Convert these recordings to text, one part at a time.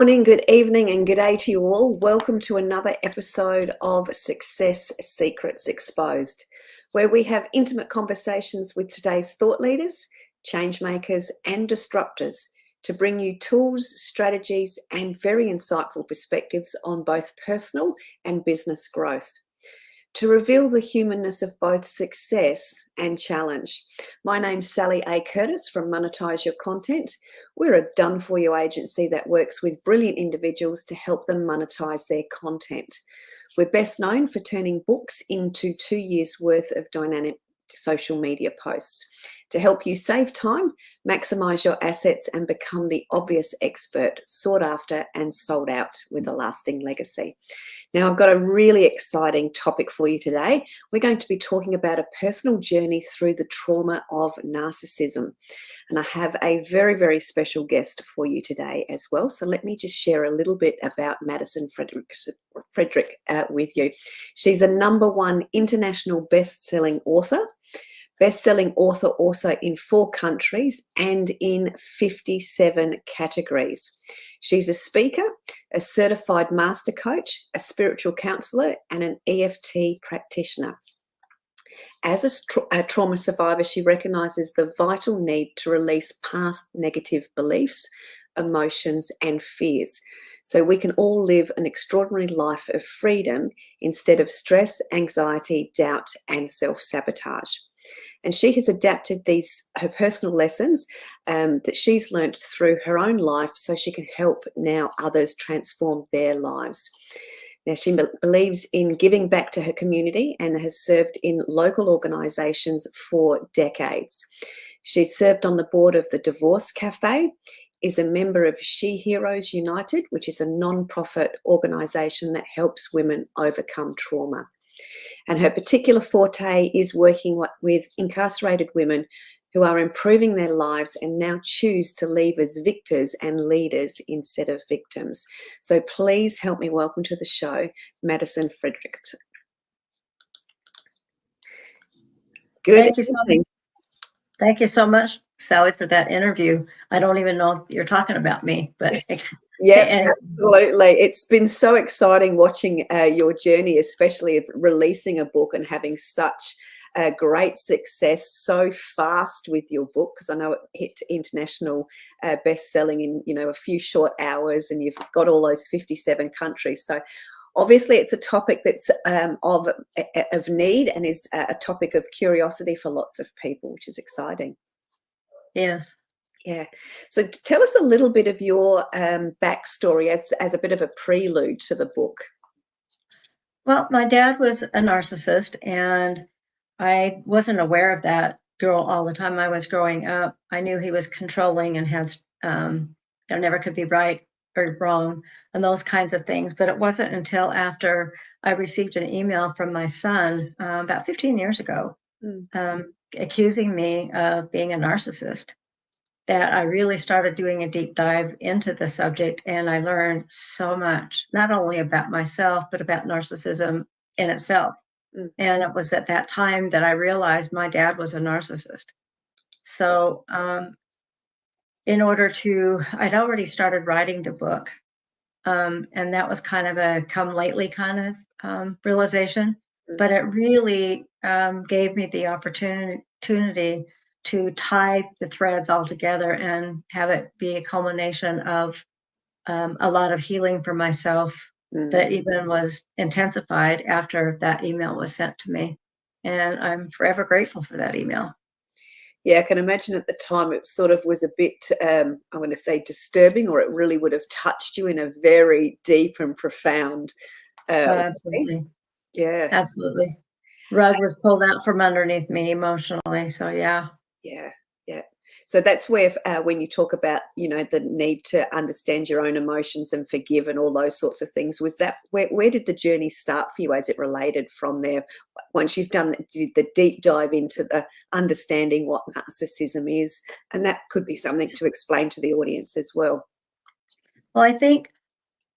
Morning, good evening, and good day to you all. Welcome to another episode of Success Secrets Exposed, where we have intimate conversations with today's thought leaders, change makers, and disruptors to bring you tools, strategies, and very insightful perspectives on both personal and business growth, to reveal the humanness of both success and challenge. My name's Sally A. Curtis from Monetize Your Content. We're a done-for-you agency that works with brilliant individuals to help them monetize their content. We're best known for turning books into 2 years' worth of dynamic social media posts to help you save time, maximize your assets, and become the obvious expert, sought after and sold out with a lasting legacy. Now, I've got a really exciting topic for you today. We're going to be talking about a personal journey through the trauma of narcissism. And I have a very, very special guest for you today as well. So let me just share a little bit about Madison Frederick with you. She's a #1 international best-selling author. Best-selling author also in 4 countries and in 57 categories. She's a speaker, a certified master coach, a spiritual counselor, and an EFT practitioner. As a trauma survivor, she recognises the vital need to release past negative beliefs, emotions, and fears, so we can all live an extraordinary life of freedom instead of stress, anxiety, doubt, and self-sabotage. And she has adapted her personal lessons that she's learnt through her own life so she can help now others transform their lives. Now, she believes in giving back to her community and has served in local organisations for decades. She's served on the board of the Divorce Cafe, is a member of SHEROES United, which is a non-profit organisation that helps women overcome trauma. And her particular forte is working with incarcerated women who are improving their lives and now choose to leave as victors and leaders instead of victims. So please help me welcome to the show, Madison Frederick. Thank you so much, Sally, for that interview. I don't even know if you're talking about me, but yeah, absolutely. It's been so exciting watching your journey, especially of releasing a book and having such great success so fast with your book, because I know it hit international best-selling in a few short hours, and you've got all those 57 countries. So obviously it's a topic that's of need and is a topic of curiosity for lots of people, which is exciting. Yes. Yeah. So tell us a little bit of your backstory as a bit of a prelude to the book. Well, my dad was a narcissist, and I wasn't aware of that girl all the time I was growing up. I knew he was controlling and has there never could be right or wrong and those kinds of things. But it wasn't until after I received an email from my son about 15 years ago accusing me of being a narcissist that I really started doing a deep dive into the subject, and I learned so much, not only about myself, but about narcissism in itself. And it was at that time that I realized my dad was a narcissist. So I'd already started writing the book, and that was kind of a come lately kind of realization, but it really gave me the opportunity to tie the threads all together and have it be a culmination of a lot of healing for myself that even was intensified after that email was sent to me. And I'm forever grateful for that email. Yeah, I can imagine at the time it sort of was a bit, I'm going to say disturbing, or it really would have touched you in a very deep and profound way. Absolutely. Yeah. Absolutely. Rug was pulled out from underneath me emotionally. So yeah. Yeah, yeah. So that's where when you talk about, the need to understand your own emotions and forgive and all those sorts of things, was that where did the journey start for you as it related from there? Once you've done the deep dive into the understanding what narcissism is, and that could be something to explain to the audience as well. Well, I think,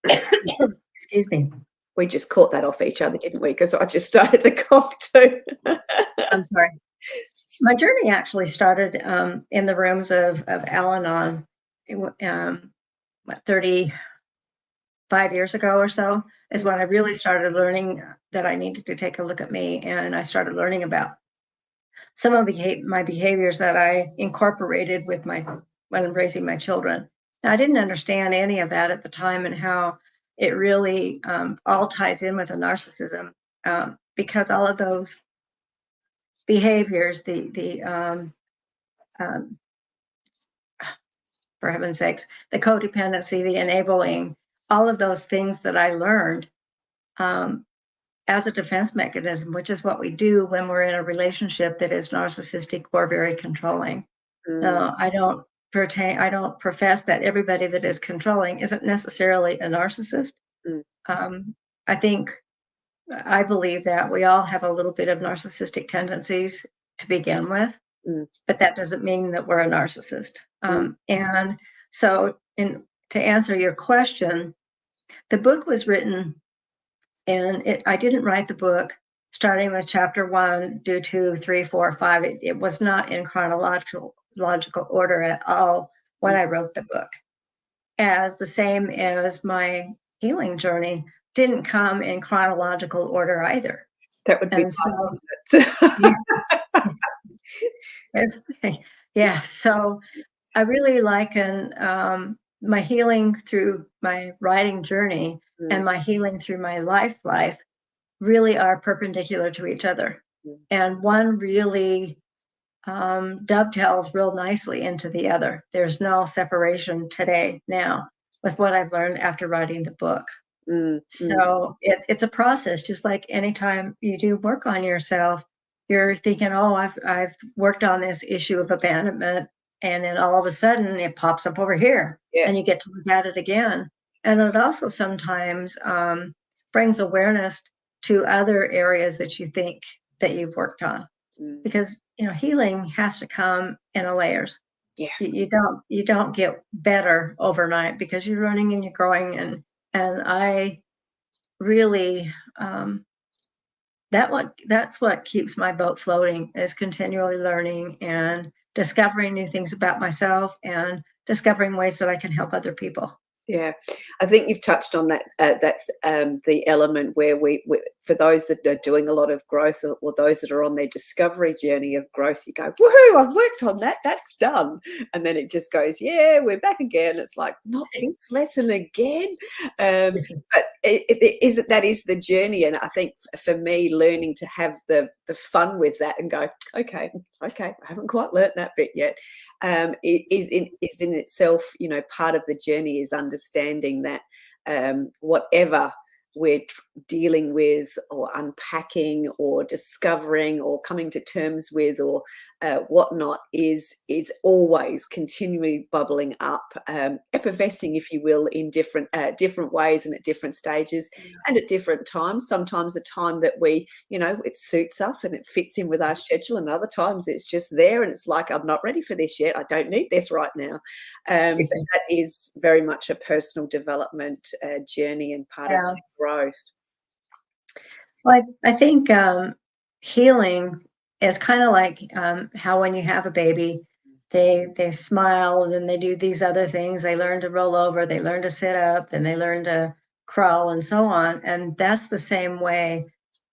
excuse me. We just caught that off each other, didn't we? Because I just started to cough too. I'm sorry. My journey actually started in the rooms of Al-Anon 30 5 years ago or so is when I really started learning that I needed to take a look at me, and I started learning about some of my behaviors that I incorporated with my when raising my children. Now, I didn't understand any of that at the time and how it really all ties in with the narcissism, because all of those behaviors, um, for heaven's sakes, the codependency, the enabling, all of those things that I learned um, as a defense mechanism, which is what we do when we're in a relationship that is narcissistic or very controlling. Mm, I don't profess that everybody that is controlling isn't necessarily a narcissist. mm, Um, I think I believe that we all have a little bit of narcissistic tendencies to begin with, mm, but that doesn't mean that we're a narcissist. mm, And so, to answer your question, the book was written, and I didn't write the book starting with chapter 1, do 2, 3, 4, 5. It was not in chronological logical order at all when mm. I wrote the book. As the same as my healing journey didn't come in chronological order either. That would be And so, fun. yeah, yeah. So I really liken my healing through my writing journey Mm, and my healing through my life really are perpendicular to each other. mm, And one really dovetails real nicely into the other. There's no separation today, now, with what I've learned after writing the book. mm, mm. So it's a process, just like anytime you do work on yourself, you're thinking, oh, I've worked on this issue of abandonment, and then all of a sudden it pops up over here, Yeah. and you get to look at it again. And it also sometimes brings awareness to other areas that you think that you've worked on, Mm, because healing has to come in a layers. yeah. You don't get better overnight, because you're running and you're growing, and I really that's what keeps my boat floating, is continually learning and discovering new things about myself and discovering ways that I can help other people. Yeah, I think you've touched on that. That's the element where for those that are doing a lot of growth, or those that are on their discovery journey of growth, you go, "Woohoo! I've worked on that. That's done." And then it just goes, "Yeah, we're back again." It's like, not this lesson again. But that is the journey, and I think for me, learning to have the fun with that and go, "Okay, okay, I haven't quite learnt that bit yet." It is in itself, part of the journey is understanding that whatever we're dealing with, or unpacking, or discovering, or coming to terms with, or whatnot, is always continually bubbling up, effervescing, if you will, in different ways and at different stages and at different times. Sometimes the time that it suits us and it fits in with our schedule, and other times it's just there and it's like, I'm not ready for this yet. I don't need this right now. But that is very much a personal development journey and part of Yeah. growth. Well, I think healing is kind of like how when you have a baby, they smile, and then they do these other things. They learn to roll over, they learn to sit up, then they learn to crawl, and so on. And that's the same way.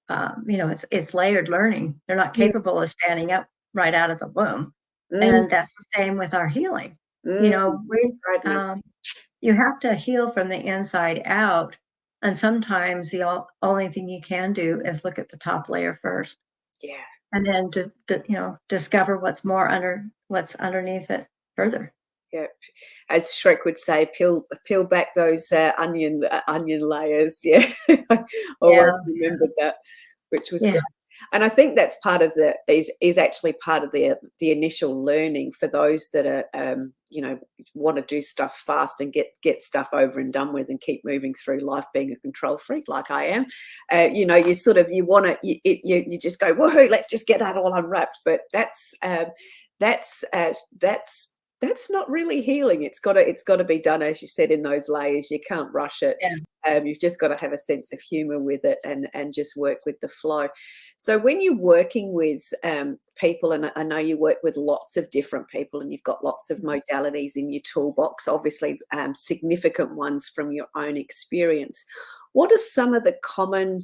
It's layered learning. They're not Mm, capable of standing up right out of the womb, mm, and that's the same with our healing. You mm, know, we right, man. you have to heal from the inside out. And sometimes the only thing you can do is look at the top layer first, Yeah, and then just, discover what's underneath it further. yeah. As Shrek would say, peel back those onion layers. Yeah, I Yeah. always remembered that, which was Yeah. great. And I think that's part of is actually part of the initial learning for those that are want to do stuff fast and get stuff over and done with and keep moving through life, being a control freak like I am. You want to you just go, woohoo, let's just get that all unwrapped. But that's that's not really healing. It's got to be done, as you said, in those layers. You can't rush it. Yeah. You've just got to have a sense of humor with it, and just work with the flow. So when you're working with people, and I know you work with lots of different people, and you've got lots of modalities in your toolbox, obviously significant ones from your own experience. What are some of the common,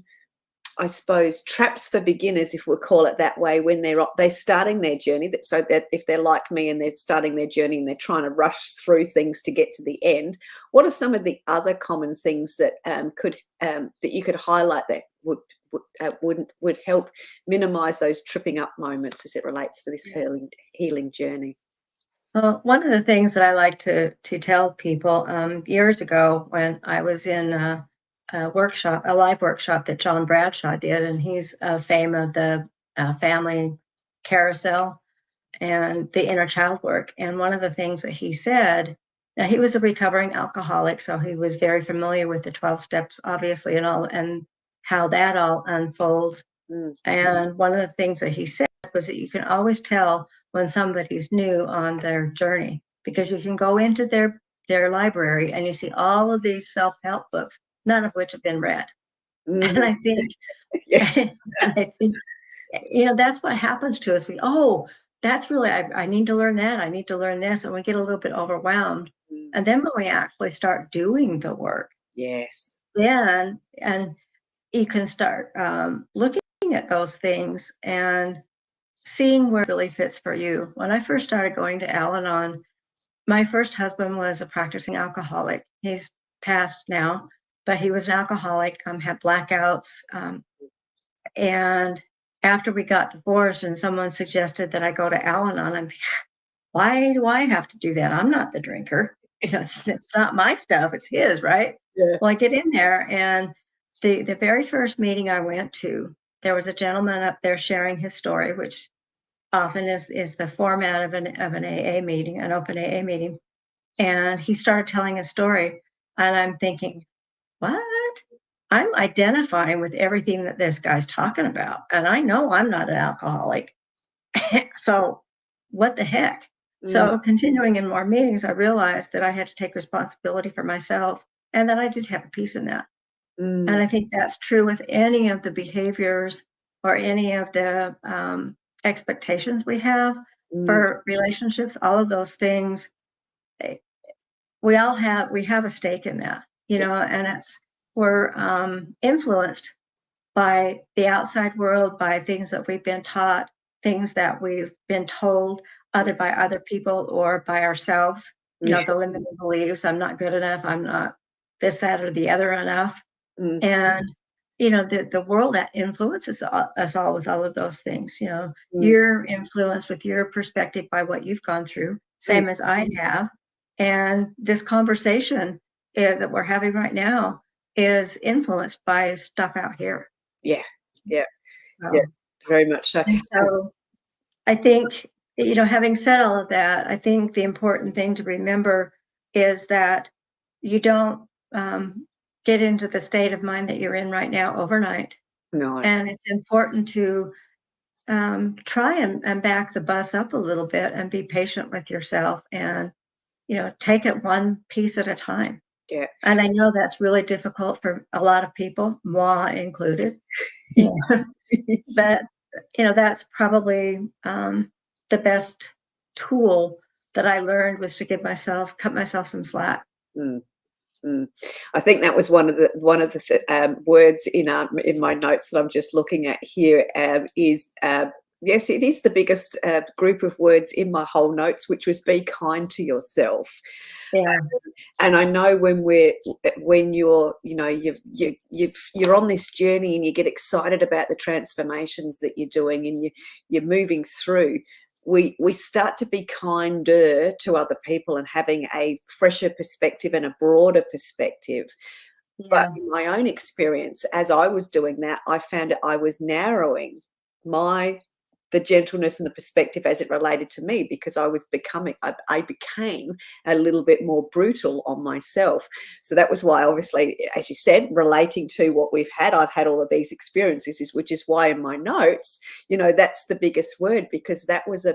I suppose, traps for beginners, if we'll call it that way, when they're starting their journey? So that if they're like me and they're starting their journey and they're trying to rush through things to get to the end, what are some of the other common things that that you could highlight that would help minimize those tripping up moments as it relates to this healing journey? Well, one of the things that I like to tell people, years ago when I was in a workshop, a live workshop that John Bradshaw did, and he's fame of the family carousel and the inner child work. And one of the things that he said, now he was a recovering alcoholic, so he was very familiar with the 12 steps, obviously, and all, and how that all unfolds. Mm, And one of the things that he said was that you can always tell when somebody's new on their journey because you can go into their library and you see all of these self-help books, none of which have been read. And mhm. I think Yes. and I think that's what happens to us. That's really, I need to learn that. I need to learn this. And we get a little bit overwhelmed. Mm, And then when we actually start doing the work, yes. then, and you can start looking at those things and seeing where it really fits for you. When I first started going to Al-Anon, my first husband was a practicing alcoholic. He's passed now, but he was an alcoholic, had blackouts. And after we got divorced and someone suggested that I go to Al-Anon, I'm thinking, why do I have to do that? I'm not the drinker. It's not my stuff, it's his, right? Yeah. Well, I get in there, and the very first meeting I went to, there was a gentleman up there sharing his story, which often is the format of an AA meeting, an open AA meeting. And he started telling a story, and I'm thinking, what? I'm identifying with everything that this guy's talking about, and I know I'm not an alcoholic. So what the heck? Mm, So continuing in more meetings, I realized that I had to take responsibility for myself and that I did have a piece in that. And mm, I think that's true with any of the behaviors or any of the expectations we have mm, for relationships, all of those things. eh, we have a stake in that, yeah. and we're influenced by the outside world, by things that we've been taught, things that we've been told, either by other people or by ourselves. The Yes. limiting beliefs, I'm not good enough, I'm not this, that, or the other enough. Mm, And, the world that influences us all with all of those things. mm, You're influenced with your perspective by what you've gone through, mm. same as I have. And this conversation that we're having right now is influenced by stuff out here. Yeah. Yeah. Yeah. So, Very much so. and so I think, having said all of that, I think the important thing to remember is that you don't get into the state of mind that you're in right now overnight. No. And it's important to try and back the bus up a little bit and be patient with yourself and, take it one piece at a time. Yeah. And I know that's really difficult for a lot of people, moi included. Yeah. But, that's probably the best tool that I learned was to cut myself some slack. Mm, mm. I think that was one of the words in my notes that I'm just looking at here, is yes, it is the biggest group of words in my whole notes, which was be kind to yourself. Yeah. And I know when you're, you're on this journey and you get excited about the transformations that you're doing, and you're moving through, we start to be kinder to other people and having a fresher perspective and a broader perspective. But Yeah. in my own experience, as I was doing that, I found I was narrowing my the gentleness and the perspective as it related to me, because I became a little bit more brutal on myself. So that was why, obviously, as you said, relating to what I've had all of these experiences, which is why in my notes, that's the biggest word, because that was a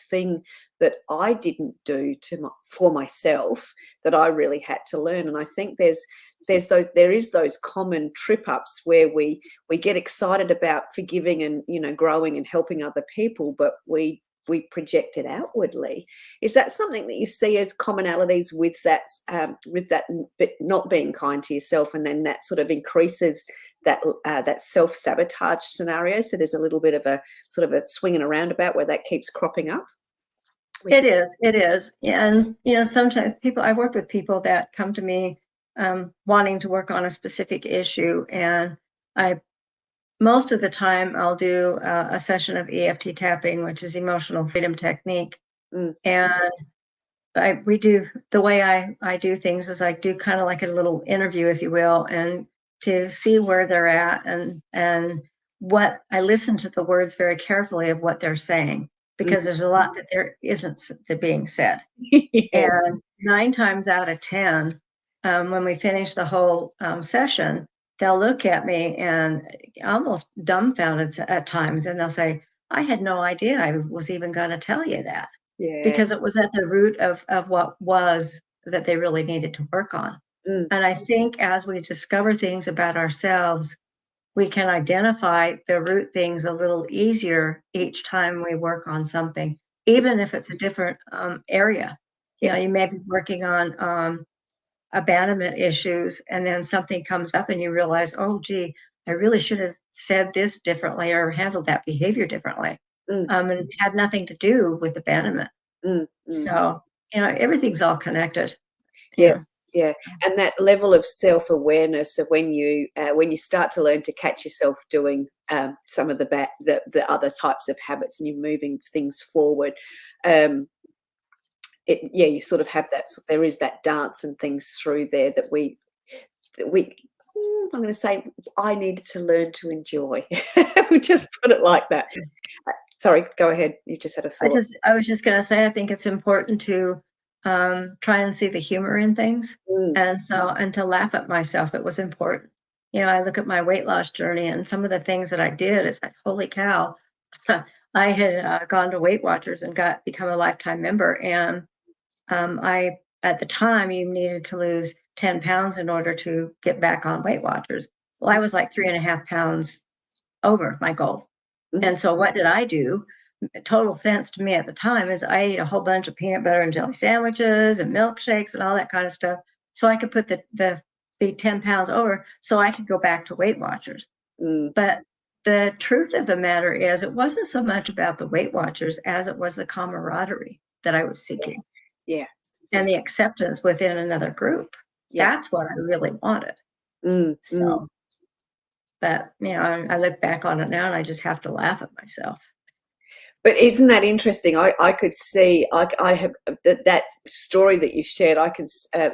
thing that I didn't do for myself, that I really had to learn. And I think there is those common trip ups where we get excited about forgiving and growing and helping other people, but we project it outwardly. Is that something that you see as commonalities with that but not being kind to yourself, and then that sort of increases that self-sabotage scenario? So there's a little bit of a sort of a swing and a roundabout where that keeps cropping up. It is. And, sometimes I work with people that come to me wanting to work on a specific issue. And most of the time I'll do a session of EFT tapping, which is emotional freedom technique. Mm. And we do, the way I do things is I do kind of like a little interview, if you will, and to see where they're at, and what I listen to the words very carefully of what they're saying, because there's a lot that there isn't being said. Yes. And 9 times out of 10, when we finish the whole session, they'll look at me and almost dumbfounded at times, and they'll say, "I had no idea I was even going to tell you that," Yeah. because it was at the root of what was that they really needed to work on. Mm. And I think as we discover things about ourselves, we can identify the root things a little easier each time we work on something, even if it's a different area. Yeah. You may be working on abandonment issues, and then something comes up and you realize, oh, gee, I really should have said this differently or handled that behavior differently. Mm. And it had nothing to do with abandonment. Mm. So, everything's all connected. Yes. Yeah. And that level of self-awareness of when you start to learn to catch yourself doing some of the other types of habits, and you're moving things forward, you sort of have that. There is that dance and things through there that I'm going to say I needed to learn to enjoy. We'll just put it like that. Sorry, go ahead. You just had a thought. I was just going to say, I think it's important to try and see the humor in things. And to laugh at myself, it was important. I look at my weight loss journey and some of the things that I did, it's like, holy cow. I had gone to Weight Watchers and become a lifetime member. And at the time, you needed to lose 10 pounds in order to get back on Weight Watchers. Well, I was like 3.5 pounds over my goal. And so what did I do? Total sense to me at the time is I ate a whole bunch of peanut butter and jelly sandwiches and milkshakes and all that kind of stuff, so I could put the 10 pounds over, so I could go back to Weight Watchers. But the truth of the matter is, it wasn't so much about the Weight Watchers as it was the camaraderie that I was seeking. Yeah. And the acceptance within another group. Yeah. That's what I really wanted. So, but I look back on it now and I just have to laugh at myself. But isn't that interesting? I could see, I have that story that you shared. I can I've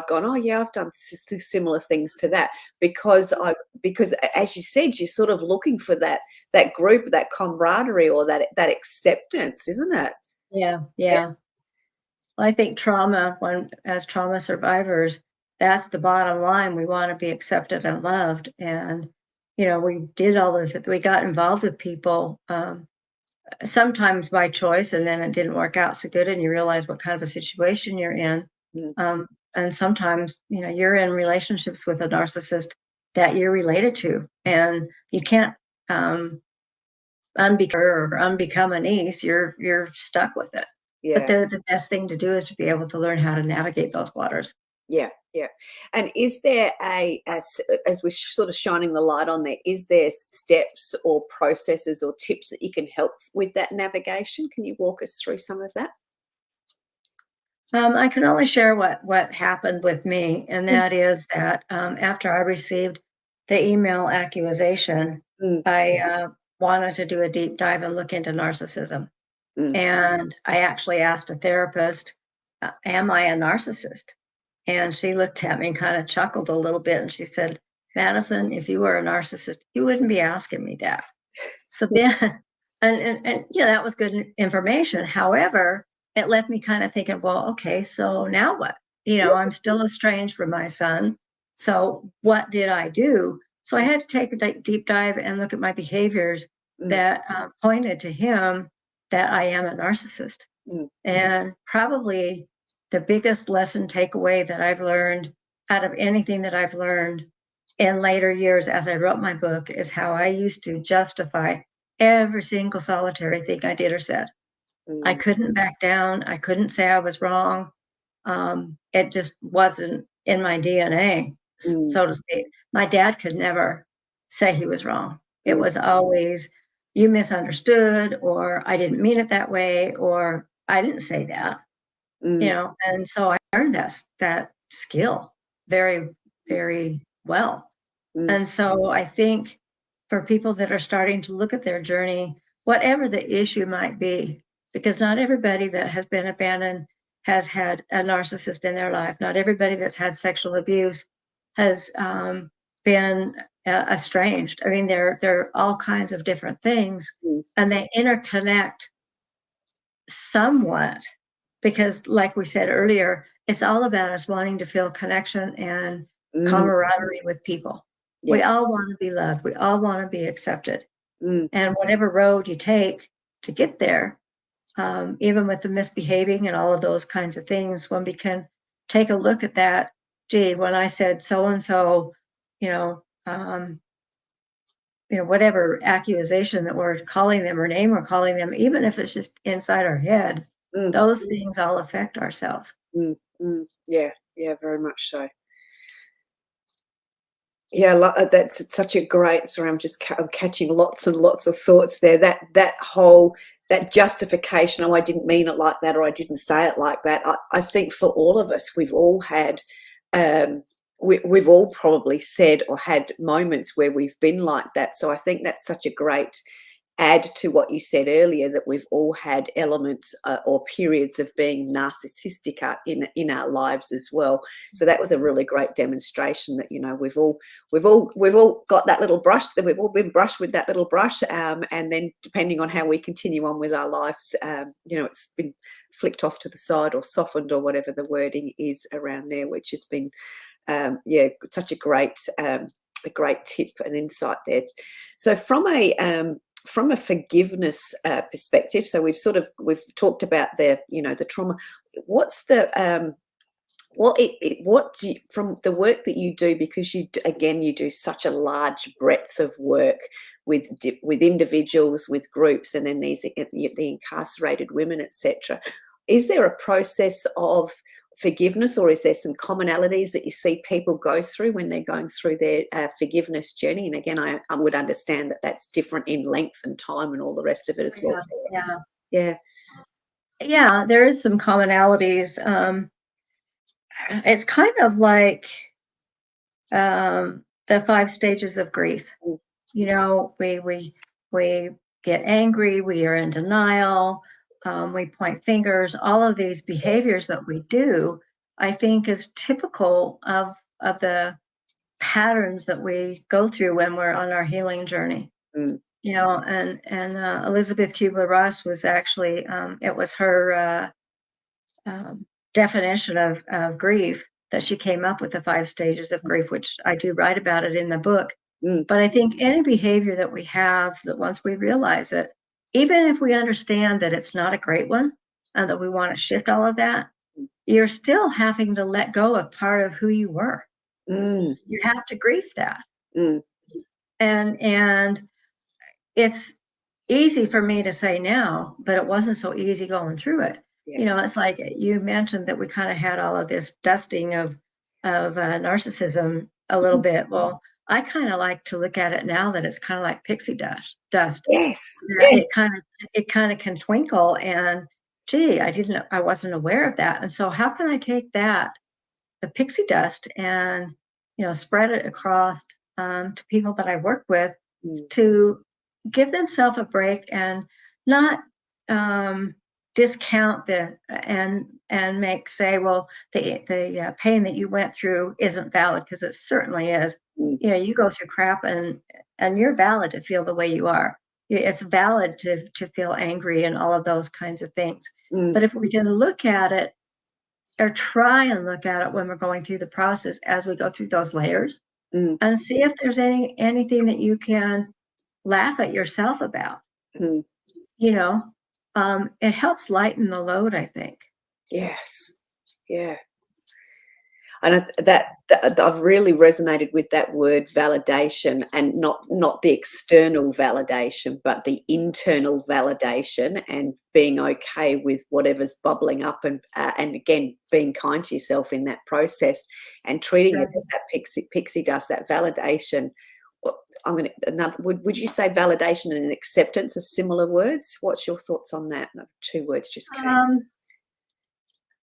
gone, oh yeah, I've done similar things to that, because as you said, you're sort of looking for that group, that camaraderie, or that acceptance, isn't it? Yeah. Well, I think as trauma survivors, that's the bottom line. We want to be accepted and loved. And, we did all of it. We got involved with people, sometimes by choice, and then it didn't work out so good, and you realize what kind of a situation you're in. And sometimes, you're in relationships with a narcissist that you're related to, and you can't unbecome a niece. You're stuck with it. Yeah. But the best thing to do is to be able to learn how to navigate those waters. Yeah. And is there as we're sort of shining the light on there, is there steps or processes or tips that you can help with that navigation? Can you walk us through some of that? I can only share what happened with me, and that is that after I received the email accusation, I wanted to do a deep dive and look into narcissism. And I actually asked a therapist, am I a narcissist? And she looked at me and kind of chuckled a little bit. And she said, Madison, if you were a narcissist, you wouldn't be asking me that. So And yeah, that was good information. However, it left me kind of thinking, well, okay, so now what? I'm still estranged from my son. So what did I do? So I had to take a deep dive and look at my behaviors Mm, that pointed to him that I am a narcissist. mm, And probably the biggest lesson takeaway that I've learned out of anything that I've learned in later years as I wrote my book is how I used to justify every single solitary thing I did or said. I mm, couldn't back down. I couldn't say I was wrong. It just wasn't in my DNA, mm, so to speak. My dad could never say he was wrong. It mm, was always, you misunderstood, or I didn't mean it that way, or I didn't say that, mm, and so I learned that skill very, very well. mm, And so I think for people that are starting to look at their journey, whatever the issue might be, because not everybody that has been abandoned has had a narcissist in their life. Not everybody that's had sexual abuse has been estranged. I mean, there are all kinds of different things, mm, and they interconnect somewhat because, like we said earlier, it's all about us wanting to feel connection and mm, camaraderie with people. We yeah. all want to be loved. We all want to be accepted. Mm, And whatever road you take to get there, even with the misbehaving and all of those kinds of things, when we can take a look at that, gee, when I said so and so, you know, um, whatever accusation that we're calling them or name we're calling them, even if it's just inside our head, mm, those things all affect ourselves. mm, yeah, yeah, very much so. Yeah, that's such a great. Sorry, I'm catching lots and lots of thoughts there. That whole that justification. Oh, I didn't mean it like that, or I didn't say it like that. I think for all of us, we've all had, we've all probably said or had moments where we've been like that. So I think that's such a great add to what you said earlier, that we've all had elements or periods of being narcissistic in our lives as well. So that was a really great demonstration that we've all got that little brush, that we've all been brushed with that little brush, and then depending on how we continue on with our lives, it's been flicked off to the side or softened or whatever the wording is around there, which has been such a great tip and insight there. So from a forgiveness perspective, so we've talked about the trauma. What's the what do you, from the work that you do, because you do such a large breadth of work with individuals, with groups, and then the incarcerated women, etc. Is there a process of forgiveness, or is there some commonalities that you see people go through when they're going through their forgiveness journey? And again, I would understand that that's different in length and time and all the rest of it as well. Yeah, yeah, Yeah. yeah. There is some commonalities. It's kind of like the 5 stages of grief. Mm, We get angry, we are in denial, we point fingers. All of these behaviors that we do, I think, is typical of the patterns that we go through when we're on our healing journey. mm, And Elizabeth Kubler-Ross was actually, it was her definition of grief that she came up with, the 5 stages of grief, which I do write about it in the book. mm, But I think any behavior that we have, that once we realize it, even if we understand that it's not a great one and that we want to shift all of that, you're still having to let go of part of who you were. mm, You have to grieve that. mm, And it's easy for me to say now, but it wasn't so easy going through it. yeah. It's like you mentioned that we kind of had all of this dusting of narcissism a little bit. Well, I kind of like to look at it now that it's kind of like pixie dust. Yes. That Yes. it kind of can twinkle, and gee, I wasn't aware of that. And so how can I take the pixie dust, and spread it across to people that I work with, Mm, to give themselves a break and not discount and say, well, the pain that you went through isn't valid, because it certainly is. mm, You go through crap, and you're valid to feel the way you are. It's valid to feel angry and all of those kinds of things. Mm, But if we can look at it or try and look at it when we're going through the process as we go through those layers mm, and see if there's anything that you can laugh at yourself about, mm. you know, it helps lighten the load, I think. Yes. Yeah. And that I've really resonated with that word validation, and not the external validation, but the internal validation, and being okay with whatever's bubbling up, and again being kind to yourself in that process, and treating it Right. as that pixie dust, that validation. I'm going to another. Would you say validation and acceptance are similar words? What's your thoughts on that? Two words just came. Um,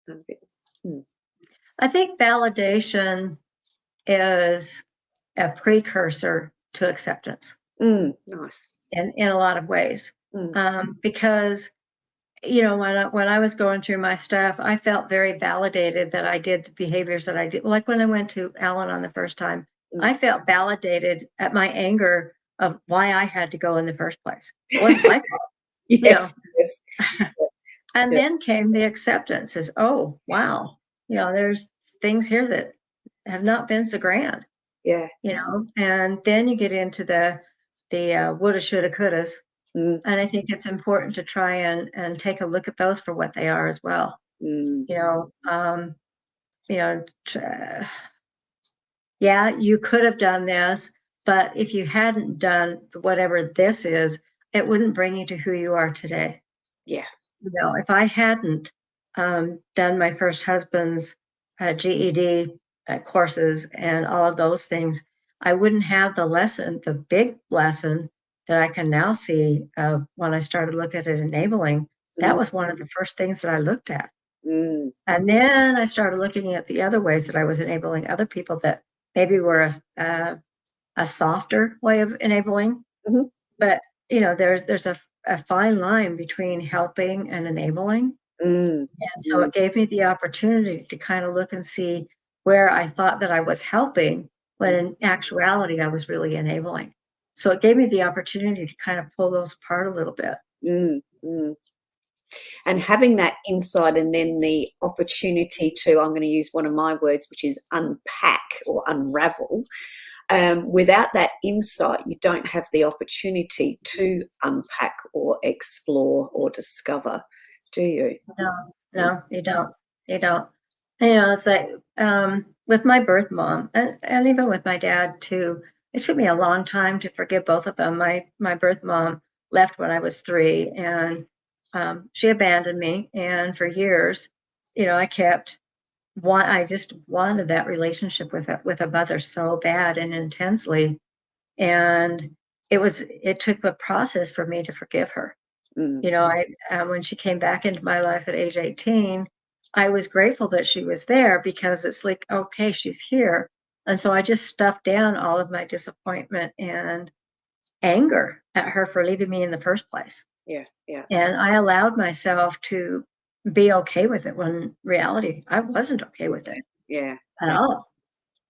A bit. Hmm. I think validation is a precursor to acceptance Nice. in a lot of ways. Mm, Because when I was going through my stuff, I felt very validated that I did the behaviors that I did. Like when I went to Al-Anon the first time, mm. I felt validated at my anger of why I had to go in the first place. It wasn't my fault, you know. Yes, yes. And Yeah, then came the acceptance as, oh, wow, there's things here that have not been so grand, yeah. and then you get into the woulda, shoulda, couldas. Mm, And I think it's important to try and take a look at those for what they are as well. mm, You know, um, you know, t- uh, yeah, you could have done this, but if you hadn't done whatever this is, it wouldn't bring you to who you are today. yeah. If I hadn't done my first husband's GED courses and all of those things, I wouldn't have the big lesson that I can now see when I started looking at enabling. That Mm, was one of the first things that I looked at. mm, And then I started looking at the other ways that I was enabling other people that maybe were a softer way of enabling. mhm, But there's a fine line between helping and enabling. mm, And so mm, it gave me the opportunity to kind of look and see where I thought that I was helping, when mm, in actuality I was really enabling. So it gave me the opportunity to kind of pull those apart a little bit. mm, mm. And having that insight, and then the opportunity to, I'm going to use one of my words, which is unpack or unravel. Without that insight, you don't have the opportunity to unpack or explore or discover, do you? No, No. no, you don't. You don't. It's like with my birth mom and even with my dad too, it took me a long time to forgive both of them. My birth mom left when I was 3, and she abandoned me. And for years, I just wanted that relationship with a mother so bad and intensely. And it took a process for me to forgive her. Mm, When she came back into my life at age 18, I was grateful that she was there, because it's like, okay, she's here. And so I just stuffed down all of my disappointment and anger at her for leaving me in the first place. yeah, yeah, And I allowed myself to be okay with it, when in reality, I wasn't okay with it yeah, at yeah. all.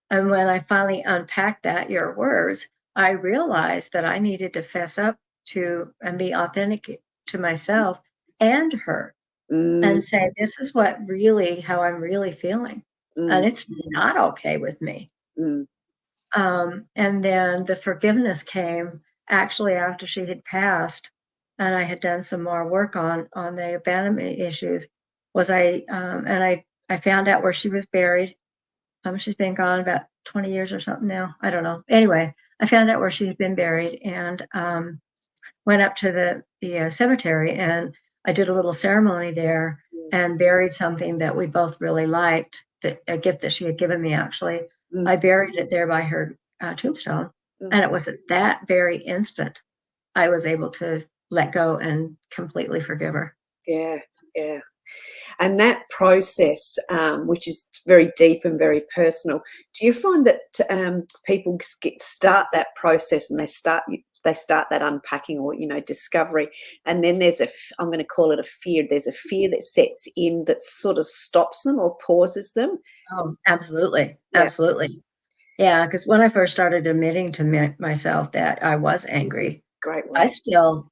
And when I finally unpacked that, your words, I realized that I needed to fess up to and be authentic to myself and her, Mm, and say, this is how I'm really feeling. mm, And it's not okay with me. mm, And then the forgiveness came actually after she had passed, and I had done some more work on the abandonment issues. I found out where she was buried. She's been gone about 20 years or something now. I don't know. Anyway, I found out where she had been buried, and went up to the cemetery, and I did a little ceremony there mm, and buried something that we both really liked, a gift that she had given me, actually. mm, I buried it there by her tombstone. mm. And it was at that very instant I was able to let go and completely forgive her. Yeah, yeah. And that process, which is very deep and very personal, do you find that people start that process, and they start that unpacking, or discovery, and then I'm going to call it a fear. There's a fear that sets in that sort of stops them or pauses them. Oh, absolutely. Yeah. Absolutely. Yeah, because when I first started admitting to myself that I was angry, Great way.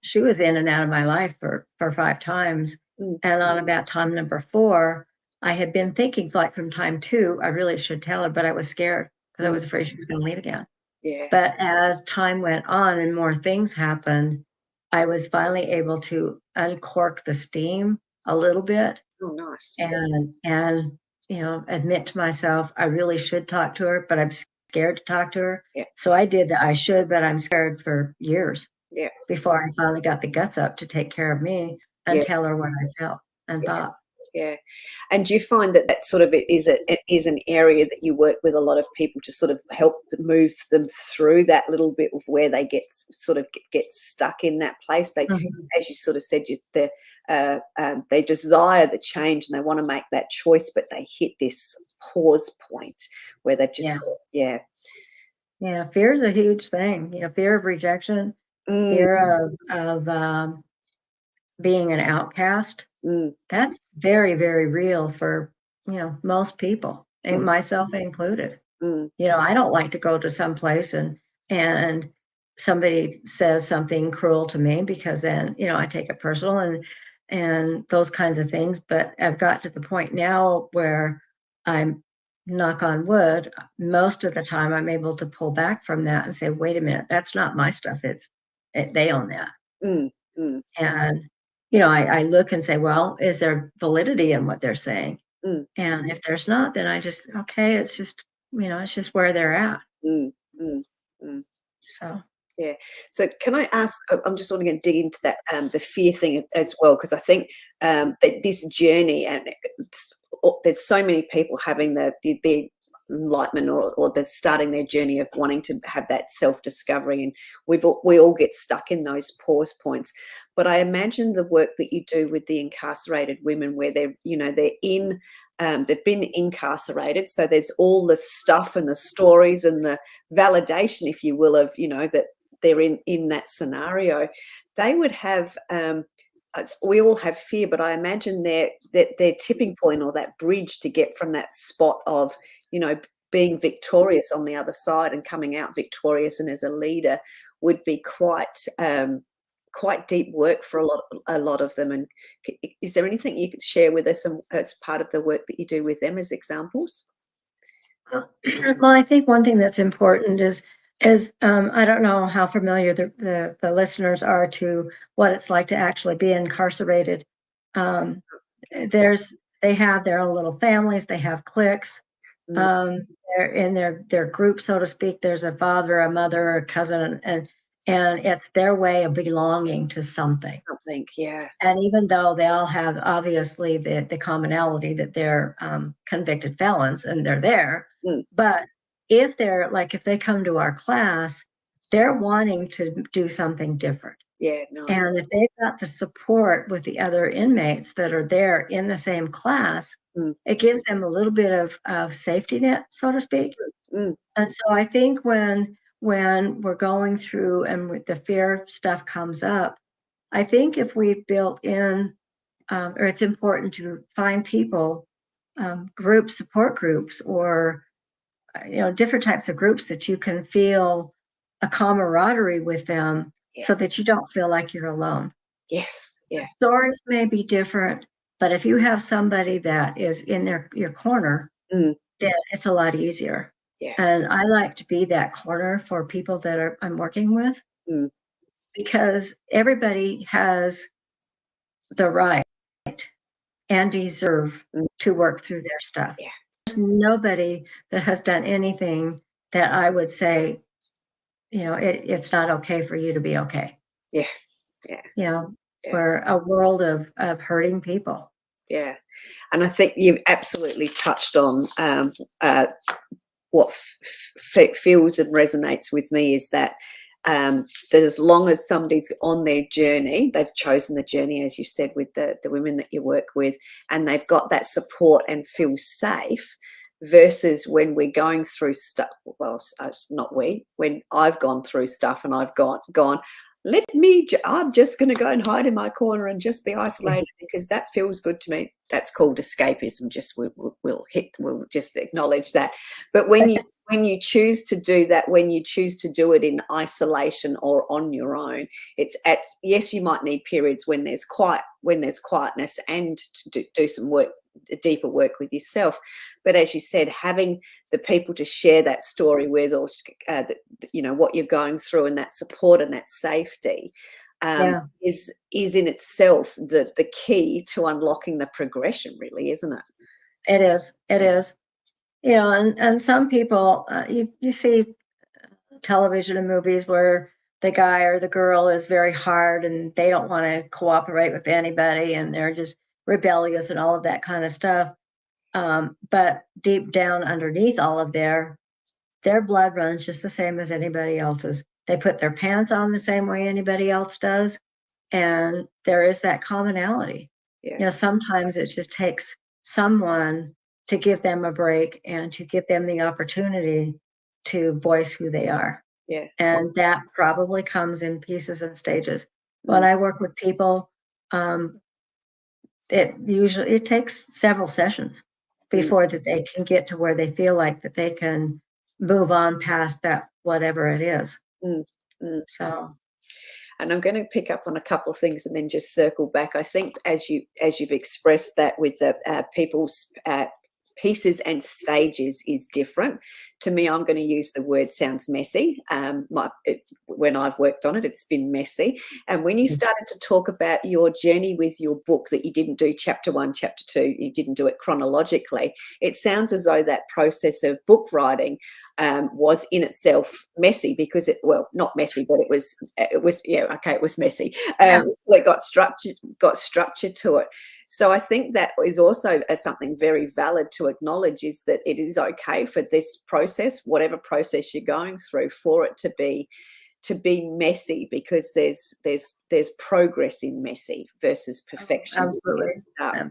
She was in and out of my life for 5 times. Mm. And on about time number 4, I had been thinking, like, from time 2, I really should tell her, but I was scared because I was afraid she was gonna leave again. Yeah. But as time went on and more things happened, I was finally able to uncork the steam a little bit Oh, nice. and, admit to myself, I really should talk to her, but I'm scared to talk to her. Yeah. So I did the I should, but I'm scared for years Yeah. before I finally got the guts up to take care of me and Yeah. tell her what I felt and Yeah. thought. Yeah. And do you find that that sort of is an area that you work with a lot of people to sort of help move them through that little bit of where they get stuck in that place? They, Mhm. as you sort of said, they desire the change and they want to make that choice, but they hit this pause point where they've just Yeah. thought, yeah. Yeah, fear is a huge thing, fear of rejection, Mm, fear of being an outcast. mm, That's very, very real for, most people, and mm, myself included. mm, I don't like to go to some place and somebody says something cruel to me because then, I take it personal and those kinds of things. But I've got to the point now where I'm knock on wood, most of the time I'm able to pull back from that and say, wait a minute, that's not my stuff. They own that. mm, mm, And, I look and say, well, is there validity in what they're saying? mm, And if there's not, then okay, it's just where they're at. mm, mm, mm. So, Yeah. So can I ask, I'm just want to dig into that, the fear thing as well, because I think that this journey, and there's so many people having the enlightenment, or they're starting their journey of wanting to have that self-discovery, and we all get stuck in those pause points. But I imagine the work that you do with the incarcerated women, where they're in, they've been incarcerated, so there's all the stuff and the stories and the validation, if you will, of that they're in that scenario. They would have, we all have fear, but I imagine their tipping point, or that bridge to get from that spot of being victorious on the other side and coming out victorious and as a leader, would be quite deep work for a lot of them. And is there anything you could share with us, and as part of the work that you do with them, as examples? well, well, I think one thing that's important is I don't know how familiar the listeners are to what it's like to actually be incarcerated. Um, they have their own little families, they have cliques. Mm, Um, they're in their group, so to speak. There's a father, a mother, a cousin, and it's their way of belonging to something. something, yeah. And even though they all have obviously the commonality that they're convicted felons and they're there, Mm, but if they come to our class, they're wanting to do something different. yeah, nice. And if they've got the support with the other inmates that are there in the same class, Mm, it gives them a little bit of safety net, so to speak. mm, And so I think when we're going through and with the fear stuff comes up, I think if we've built in, or it's important to find people, groups, support groups, or different types of groups that you can feel a camaraderie with them, yeah. so that you don't feel like you're alone. Yes. The Yeah. stories may be different, but if you have somebody that is in your corner, Mm, then it's a lot easier. yeah. And I like to be that corner for people that I'm working with, Mm, because everybody has the right and deserve mm, to work through their stuff. yeah. There's nobody that has done anything that I would say, it's not okay for you to be okay. Yeah. Yeah. You know, Yeah. we're a world of hurting people. Yeah. And I think you've absolutely touched on, uh, what feels and resonates with me, is that as long as somebody's on their journey, they've chosen the journey, as you said, with the women that you work with, and they've got that support and feel safe, versus when we're going through stuff. Well, it's not when I've gone through stuff and I've gone, I'm just going to go and hide in my corner and just be Yeah. isolated because that feels good to me. That's called escapism. Just we'll just acknowledge that. But when when you choose to do that, when you choose to do it in isolation or on your own, it's at, yes, you might need periods when there's quietness and to do some work, deeper work with yourself. But as you said, having the people to share that story with, or what you're going through, and that support and that safety, Yeah, is in itself the key to unlocking the progression, really, isn't it? it is. It Yeah. is. And some people, you see television and movies where the guy or the girl is very hard and they don't want to cooperate with anybody and they're just rebellious and all of that kind of stuff. But deep down underneath all of their blood runs just the same as anybody else's. They put their pants on the same way anybody else does. And there is that commonality. Yeah. Sometimes it just takes someone to give them a break and to give them the opportunity to voice who they are. Yeah. And that probably comes in pieces and stages. When Mm, I work with people, um, it takes several sessions mm, before that they can get to where they feel like that they can move on past that whatever it is. mm, mm. So And I'm going to pick up on a couple of things and then just circle back. I think as you've expressed that with the people's pieces and stages is different. To me, I'm going to use the word sounds messy. When I've worked on it, it's been messy. And when you started to talk about your journey with your book, that you didn't do chapter 1, chapter 2, you didn't do it chronologically, it sounds as though that process of book writing was in itself messy, because not messy, but it was messy. yeah, It got structure to it. So I think that is also something very valid to acknowledge, is that it is okay for this process, whatever process you're going through, for it to be messy, because there's progress in messy versus perfection when you get absolutely. stuck. Yeah,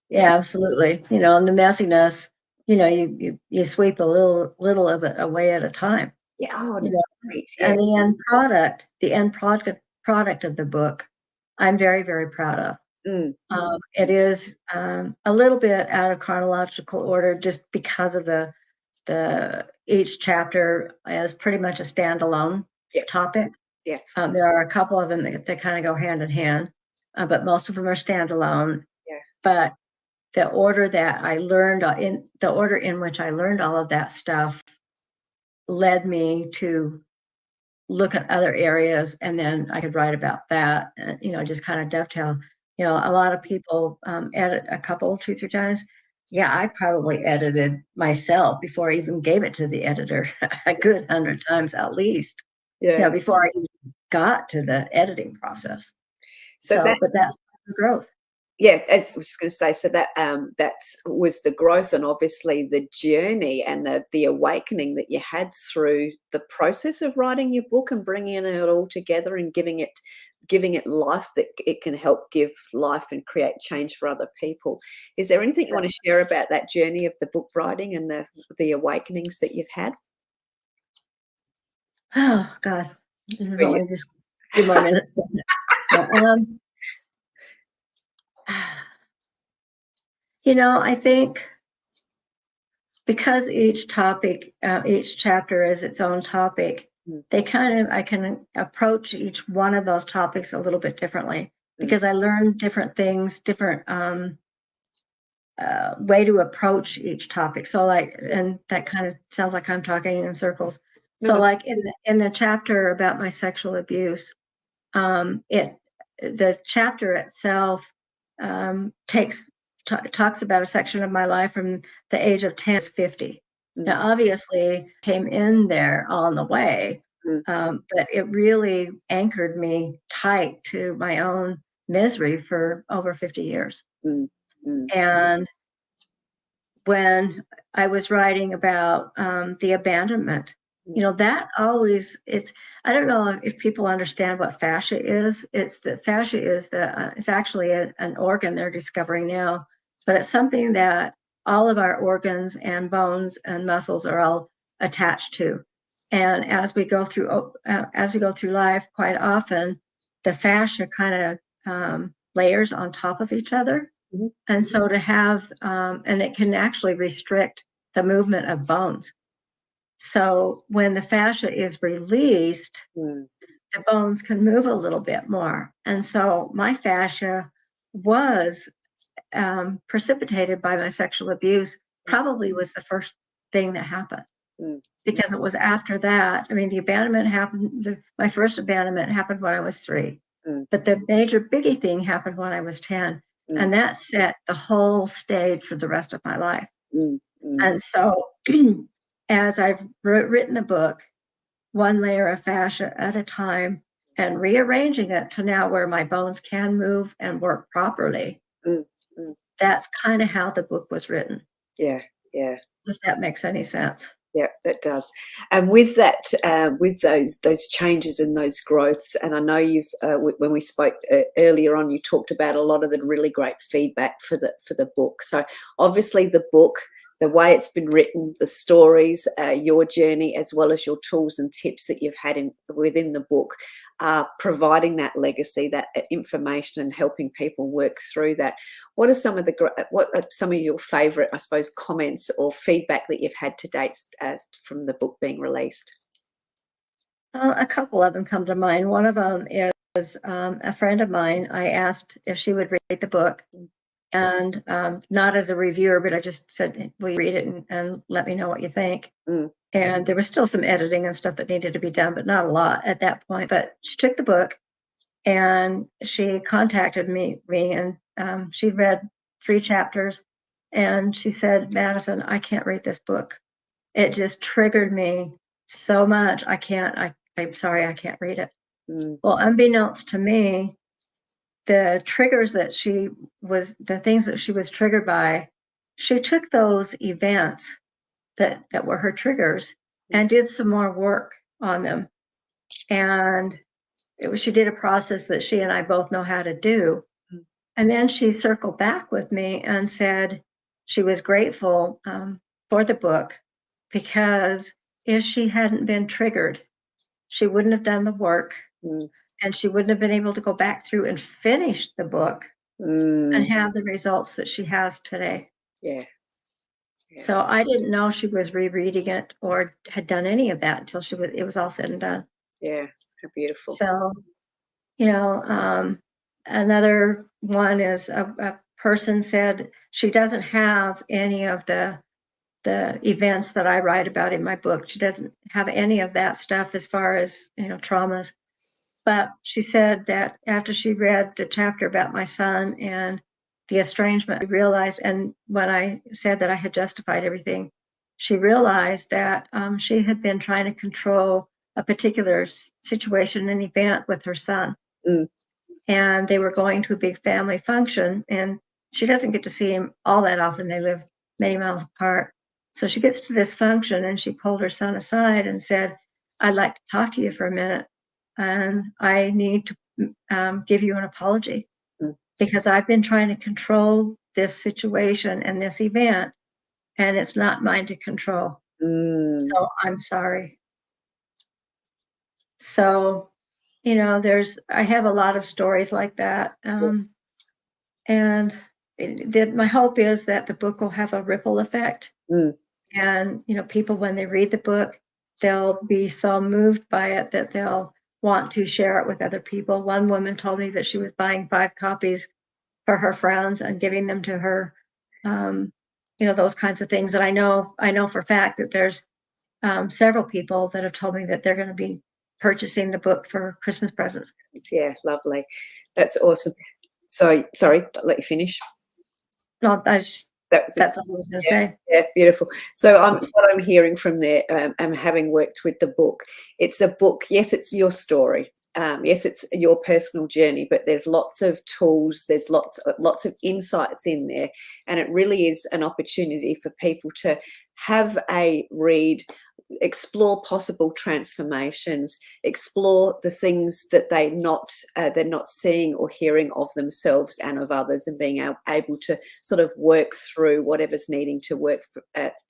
Yeah. yeah, absolutely. And the messiness, you sweep a little of it away at a time. Yeah. Oh, You know, great. and Yes. the end product of the book, I'm very, very proud of. Mm, It is a little bit out of chronological order just because of the each chapter is pretty much a standalone yeah. topic. Yes. There are a couple of them that kind of go hand in hand, but most of them are standalone. Yeah. But the order in which I learned all of that stuff led me to look at other areas, and then I could write about that, and, just kind of dovetail. A lot of people edit a couple, 2, 3 times. Yeah, I probably edited myself before I even gave it to the editor a good 100 times at least, Yeah. before I even got to the editing process. So that, But that's the growth. yeah, I was just going to say, so that was the growth, and obviously the journey and the awakening that you had through the process of writing your book and bringing it all together and giving it life, that it can help give life and create change for other people. Is there anything you want to share about that journey of the book writing and the awakenings that you've had? Oh God, this is Where you- only just a few more minutes. Yeah, I think because each chapter is its own topic, Mm, I can approach each one of those topics a little bit differently, mm. because I learned different things, different way to approach each topic. So Yes. and that kind of sounds like I'm talking in circles. No, So no. in the chapter about my sexual abuse, it the chapter itself talks about a section of my life from the age of 10 to 50. Mm, Now, obviously, came in there on the way, mm, but it really anchored me tight to my own misery for over 50 years. mm, mm, And when I was writing about the abandonment, mm, that always I don't know if people understand what fascia is. Fascia is it's actually an organ they're discovering now, but it's something that all of our organs and bones and muscles are all attached to. And as we go through life, quite often the fascia kind of layers on top of each other, mhm. and so and it can actually restrict the movement of bones. So when the fascia is released, Mm. the bones can move a little bit more. And so my fascia was precipitated by my sexual abuse, probably was the first thing that happened. Mm. Because it was after that. I mean, the abandonment happened, my first abandonment happened when I was 3. Mm. But the major biggie thing happened when I was 10. Mm. And that set the whole stage for the rest of my life. Mm. Mm. And so as I've written the book, one layer of fascia at a time, and rearranging it to now where my bones can move and work properly, Mm. Mm. that's kind of how the book was written. Yeah, yeah. If that makes any sense. Yeah, that does. And with that, with those changes and those growths, and I know you've when we spoke earlier on, you talked about a lot of the really great feedback for the book. So obviously, the book, the way it's been written, the stories, your journey, as well as your tools and tips that you've had within the book, are providing that legacy, that information, and helping people work through that. What are some of your favourite, I suppose, comments or feedback that you've had to date from the book being released? A couple of them come to mind. One of them is a friend of mine. I asked if she would read the book, and not as a reviewer, but I just said, will you read it and let me know what you think? Mm. And there was still some editing and stuff that needed to be done, but not a lot at that point. But she took the book and she contacted me and she read 3 chapters, and she said, Madison, I can't read this book. It just triggered me so much. I'm sorry, I can't read it. Mm. Well, unbeknownst to me, the things that she was triggered by, she took those events that were her triggers and did some more work on them. And she did a process that she and I both know how to do. Mm. And then she circled back with me and said she was grateful for the book, because if she hadn't been triggered, she wouldn't have done the work, Mm. and she wouldn't have been able to go back through and finish the book and Mm. have the results that she has today. Yeah. Yeah. So I didn't know she was rereading it or had done any of that until it was all said and done. Yeah. How beautiful. So, another one is a person said she doesn't have any of the events that I write about in my book. She doesn't have any of that stuff as far as, traumas. But she said that after she read the chapter about my son and the estrangement, she realized, and when I said that I had justified everything, she realized that she had been trying to control a particular situation and event with her son. Mm. And they were going to a big family function, and she doesn't get to see him all that often. They live many miles apart. So she gets to this function and she pulled her son aside and said, I'd like to talk to you for a minute, and I need to give you an apology, Mm. because I've been trying to control this situation and this event, and it's not mine to control. Mm. So I'm sorry. So, I have a lot of stories like that. And my hope is that the book will have a ripple effect. Mm. And, people, when they read the book, they'll be so moved by it that they'll want to share it with other people. One woman told me that she was buying 5 copies for her friends and giving them to her, those kinds of things. And I know for a fact that there's several people that have told me that they're going to be purchasing the book for Christmas presents. Yeah, lovely. That's awesome. So, sorry, I'll let you finish. No, that's all I was going to say. Yeah, beautiful. So what I'm hearing from there, having worked with the book, it's a book, yes, it's your story. Yes, it's your personal journey, but there's lots of tools, there's lots of insights in there, and it really is an opportunity for people to have a read, explore possible transformations, explore the things that they're not seeing or hearing of themselves and of others, and being able to sort of work through whatever's needing to work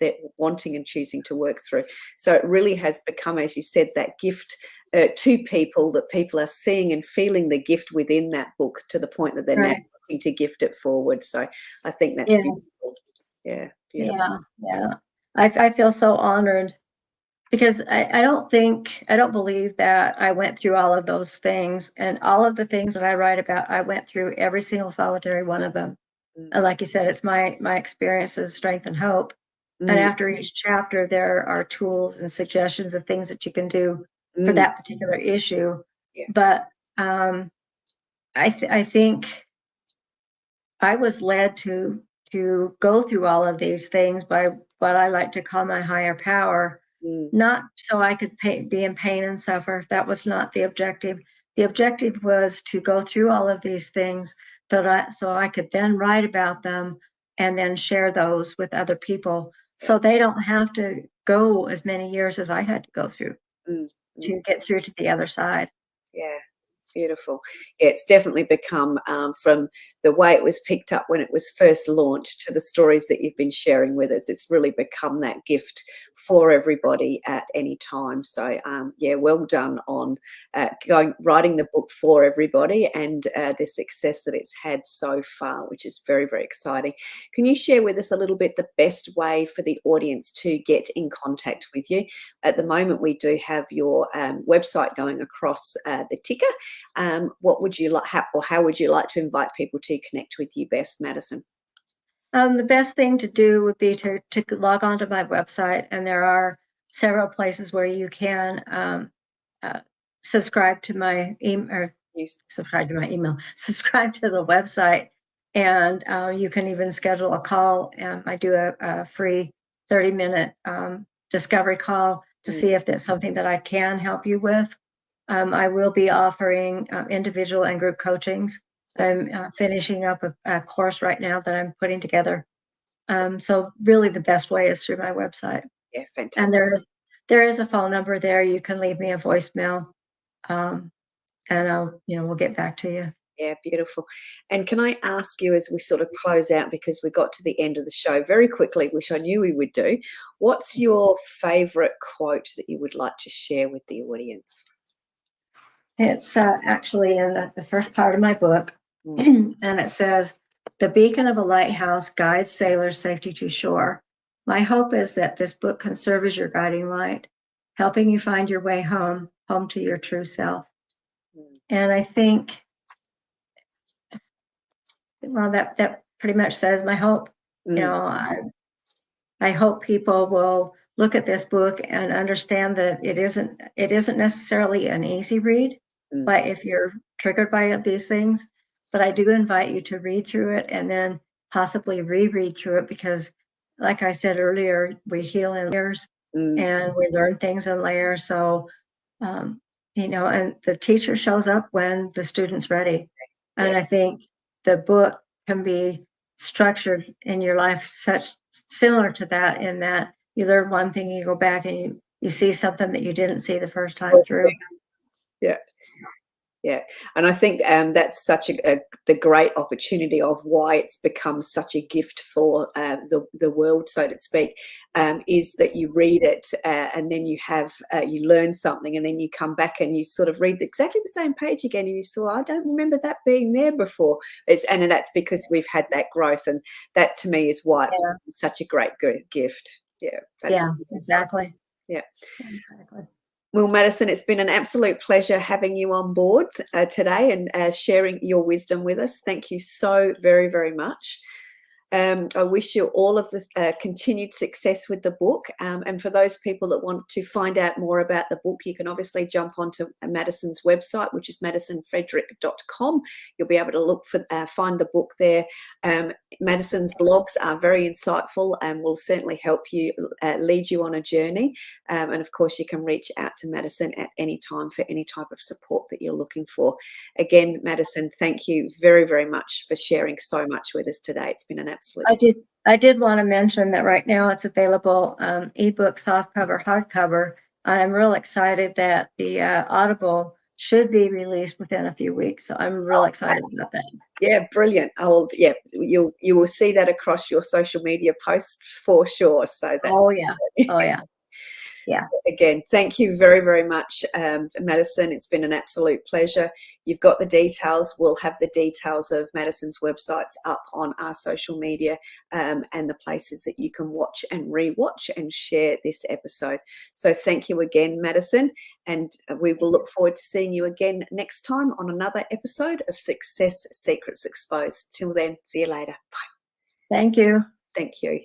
they're wanting and choosing to work through. So it really has become, as you said, that gift to people, that people are seeing and feeling the gift within that book, to the point that they're now wanting to gift it forward. So I think that's beautiful. Yeah, beautiful. Yeah. I feel so honored because I don't believe that I went through all of those things, and all of the things that I write about, I went through every single solitary one of them. Mm, And like you said, it's my experiences, strength and hope. And mm, after each chapter, there are tools and suggestions of things that you can do for mm, that particular issue. yeah. But I think I was led to go through all of these things by what I like to call my higher power, Mm, not so I could be in pain and suffer. That was not the objective. The objective was to go through all of these things so I could then write about them and then share those with other people, yeah. so they don't have to go as many years as I had to go through Mm, mm, to get through to the other side. yeah. Beautiful. Yeah, it's definitely become, from the way it was picked up when it was first launched to the stories that you've been sharing with us, it's really become that gift for everybody at any time. So, yeah, well done on writing the book for everybody, and the success that it's had so far, which is very, very exciting. Can you share with us a little bit the best way for the audience to get in contact with you? At the moment, we do have your website going across the ticker. What would you like, how would you like to invite people to connect with you best, Madison? The best thing to do would be to log on to my website, and there are several places where you can uh, subscribe to my email, or Use, subscribe to my email, subscribe to the website, and you can even schedule a call. And I do a free 30-minute discovery call to mm, see if there's something that I can help you with. I will be offering individual and group coachings. yeah, I'm finishing up a course right now that I'm putting together. So really the best way is through my website. yeah, And fantastic. there is a phone number there. You can leave me a voicemail, um, and we'll get back to you. Yeah, beautiful. And can I ask you, as we sort of close out, because we got to the end of the show very quickly, which I knew we would do, what's your favorite quote that you would like to share with the audience? It's actually in the first part of my book, Mm, and it says, "The beacon of a lighthouse guides sailors safety to shore. My hope is that this book can serve as your guiding light, helping you find your way home to your true self." mm, And I think, well, that pretty much says my hope. You mm, know, I hope people will look at this book and understand that it isn't necessarily an easy read, mm, but if you're triggered by these things, but I do invite you to read through it and then possibly reread through it, because like I said earlier, we heal in layers mm, and we learn things in layers. So um, and the teacher shows up when the student's ready. yeah. And I think the book can be structured in your life such similar to that, in that you learn one thing, you go back and you see something that you didn't see the first time through. Yeah. Yeah, and I think that's such the great opportunity of why it's become such a gift for the world, so to speak, is that you read it and then you learn something, and then you come back and you sort of read exactly the same page again, and you saw, I don't remember that being there before. And that's because we've had that growth, and that to me is why Yeah, it's such a great gift. Yeah, yeah, exactly. yeah. Exactly. Well, Madison, it's been an absolute pleasure having you on board today and sharing your wisdom with us. Thank you so very, very much. I wish you all of the continued success with the book. And for those people that want to find out more about the book, you can obviously jump onto Madison's website, which is madisonfrederick.com. You'll be able to find the book there. Madison's blogs are very insightful and will certainly help you lead you on a journey. And of course, you can reach out to Madison at any time for any type of support that you're looking for. Again, Madison, thank you very, very much for sharing so much with us today. It's been an absolute I did want to mention that right now it's available, ebook, softcover, hardcover. I'm real excited that the Audible should be released within a few weeks. So I'm real excited about that. Yeah, brilliant. Yeah, you will see that across your social media posts for sure. So that's Oh yeah. Oh yeah. Yeah. Again, thank you very, very much, Madison. It's been an absolute pleasure. You've got the details. We'll have the details of Madison's websites up on our social media, and the places that you can watch and re-watch and share this episode. So thank you again, Madison, and we will look forward to seeing you again next time on another episode of Success Secrets Exposed. Till then, see you later. Bye. Thank you. Thank you.